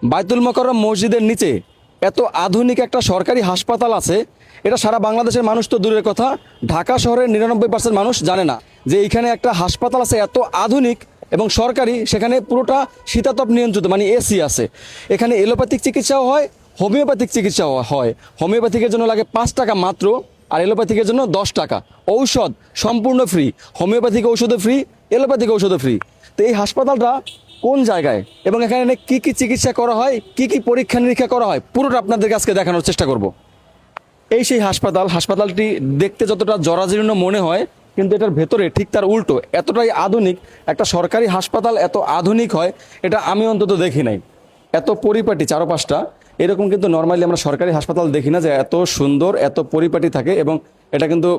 বায়তুল মোকাররম মসজিদের নিচে এত আধুনিক একটা সরকারি হাসপাতাল আছে, এটা সারা বাংলাদেশের মানুষ তো দূরের কথা, ঢাকা শহরের 99% মানুষ জানে না যে এইখানে একটা হাসপাতাল আছে এত আধুনিক এবং সরকারি। সেখানে পুরোটা শীতাতপ নিয়ন্ত্রিত, মানে এসি আছে। এখানে এলোপ্যাথিক চিকিৎসাও হয়, হোমিওপ্যাথিক চিকিৎসাও হয়। হোমিওপ্যাথিকের জন্য লাগে 5 টাকা মাত্র, আর এলোপ্যাথিকের জন্য 10 টাকা। ঔষধ সম্পূর্ণ ফ্রি, হোমিওপ্যাথিক ঔষধও ফ্রি, এলোপ্যাথিক ঔষধও ফ্রি। তো এই হাসপাতালটা কোন জায়গায় এবং এখানে কি কি চিকিৎসা করা হয়, কি কি পরীক্ষা নিরীক্ষা করা হয়, পুরোটা আপনাদেরকে আজকে দেখানোর চেষ্টা করব। এই সেই হাসপাতালটি দেখতে যতটা জরাজীর্ণ মনে হয়, কিন্তু এটার ভেতরে ঠিক তার উল্টো, এতটাই আধুনিক। একটা সরকারি হাসপাতাল এত আধুনিক হয় এটা আমি অন্তত দেখি নাই। এত পরিপাটি চারপাশটা, এরকম কিন্তু নর্মালি আমরা সরকারি হাসপাতাল দেখি না যে এত সুন্দর এত পরিপাটি থাকে। এবং এটা কিন্তু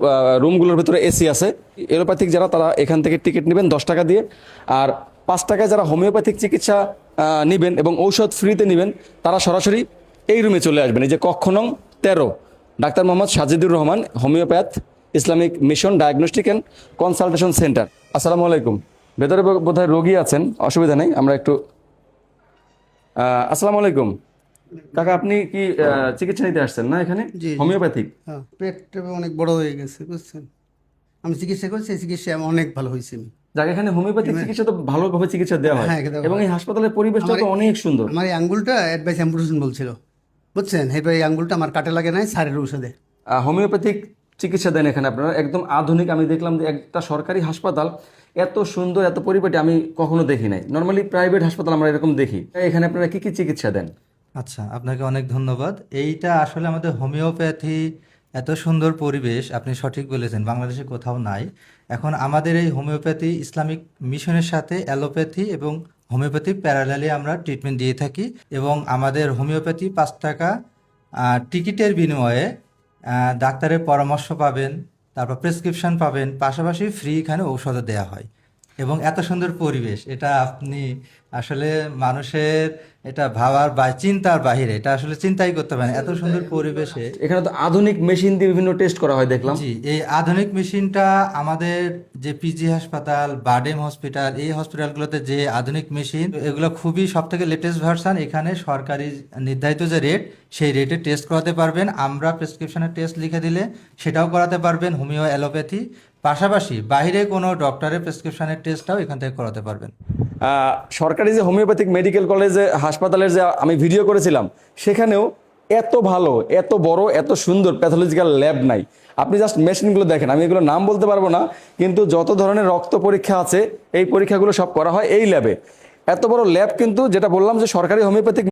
রুমগুলোর ভেতরে এসি আছে। এলোপ্যাথিক যারা, তারা এখান থেকে টিকিট নেবেন 10 টাকা দিয়ে, আর 5 টাকায় যারা হোমিওপ্যাথিক চিকিৎসা নেবেন এবং ঔষধ ফ্রিতে নেবেন, তারা সরাসরি এই রুমে চলে আসবেন। এই যে কক্ষ নং 13, doctor Mohammad Sajidur Rahman, homeopath, Islamic mission diagnostic and consultation centre. আসসালামু আলাইকুম। ভেতরে বোধহয় রোগী আছেন, অসুবিধা নেই, আমরা একটু আসসালামু আলাইকুম। কাকা, আপনি কি চিকিৎসা নিতে আসছেন না এখানে? জি, জি। হোমিওপ্যাথিক। হ্যাঁ, পেটটা অনেক বড় হয়ে গেছে, বুঝছেন। আমি চিকিৎসা করছি, এই চিকিৎসা আমার অনেক ভালো হয়েছে। যাক, এখানে হোমিওপ্যাথিক চিকিৎসা তো ভালোভাবে চিকিৎসা দেওয়া হয়, হ্যাঁ, দেওয়া এবং হয়। এই হাসপাতালের পরিবেশটা তো অনেক সুন্দর। আমার এই আঙ্গুলটা অ্যাডভাইস অ্যাম্পুটেশন বলছিল, বুঝছেন। এবার এই আঙ্গুলটা আমার কাটে লাগে নাই, সারের ঔষধে। হোমিওপ্যাথিক চিকিৎসা দেন এখানে আপনারা, একদম আধুনিক। আমি দেখলাম যে একটা সরকারি হাসপাতাল এত সুন্দর এত পরিপাটি আমি কখনো দেখি নাই। নর্মালি প্রাইভেট হাসপাতাল আমরা এরকম দেখি। এখানে আপনারা কি কি চিকিৎসা দেন? আচ্ছা, আপনাকে অনেক ধন্যবাদ। এইটা আসলে আমাদের হোমিওপ্যাথি, এত সুন্দর পরিবেশ আপনি সঠিক বলেছেন, বাংলাদেশে কোথাও নাই। এখন আমাদের এই হোমিওপ্যাথি ইসলামিক মিশনের সাথে অ্যালোপ্যাথি এবং হোমিওপ্যাথি প্যারালালি আমরা ট্রিটমেন্ট দিয়ে থাকি। এবং আমাদের হোমিওপ্যাথি 5 টাকা টিকিটের বিনিময়ে ডাক্তারের পরামর্শ পাবেন, তারপর প্রেসক্রিপশন পাবেন, পাশাপাশি ফ্রি এখানে ঔষধও দেওয়া হয়। এবং এত সুন্দর পরিবেশ, এটা আপনি আসলে মানুষের এটা ভাবার বা চিন্তার বাহিরে, এটা আসলে চিন্তাই করতে পারেন এত সুন্দর পরিবেশে। এখানে তো আধুনিক মেশিন দিয়ে বিভিন্ন টেস্ট করা হয় দেখলাম। জি, এই আধুনিক মেশিনটা আমাদের যে পিজি হাসপাতাল, বারডেম হসপিটাল, এই হসপিটালগুলোতে যে আধুনিক মেশিন, এগুলো খুবই সব থেকে লেটেস্ট ভার্সান। এখানে সরকারি নির্ধারিত যে রেট, সেই রেটে টেস্ট করাতে পারবেন। আমরা প্রেসক্রিপশনের টেস্ট লিখে দিলে সেটাও করাতে পারবেন, হোমিও অ্যালোপ্যাথি। পাশাপাশি বাইরে কোনো ডক্টরের প্রেসক্রিপশনের টেস্টটাও এখান থেকে করাতে পারবেন। সরকারি যে হোমিওপ্যাথিক মেডিকেল কলেজে হাসপাতালের যে আমি ভিডিও করেছিলাম, সেখানেও এত ভালো, এত বড়, এত সুন্দর প্যাথোলজিক্যাল ল্যাব নাই। আপনি জাস্ট মেশিনগুলো দেখেন, আমি এগুলো নাম বলতে পারবো না, কিন্তু যত ধরনের রক্ত পরীক্ষা আছে এই পরীক্ষাগুলো সব করা হয় এই ল্যাবে। এত বড় ল্যাব, কিন্তু যেটা বললাম যে সরকারি হোমিওপ্যাথিক